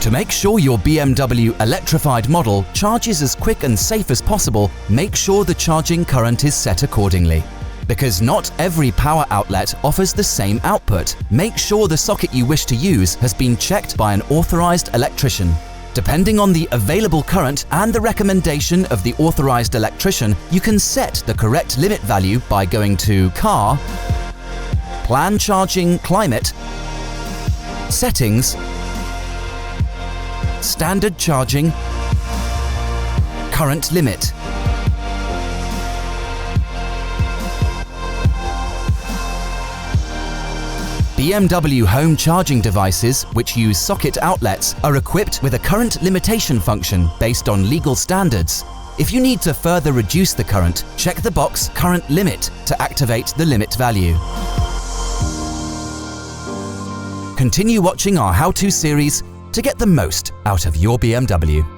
To make sure your BMW electrified model charges as quick and safe as possible, make sure the charging current is set accordingly. Because not every power outlet offers the same output, make sure the socket you wish to use has been checked by an authorized electrician. Depending on the available current and the recommendation of the authorized electrician, you can set the correct limit value by going to Car, Plan Charging Climate, Settings, Standard Charging, Current Limit. BMW home charging devices, which use socket outlets, are equipped with a current limitation function based on legal standards. If you need to further reduce the current, check the box Current Limit to activate the limit value. Continue watching our how-to series to get the most out of your BMW.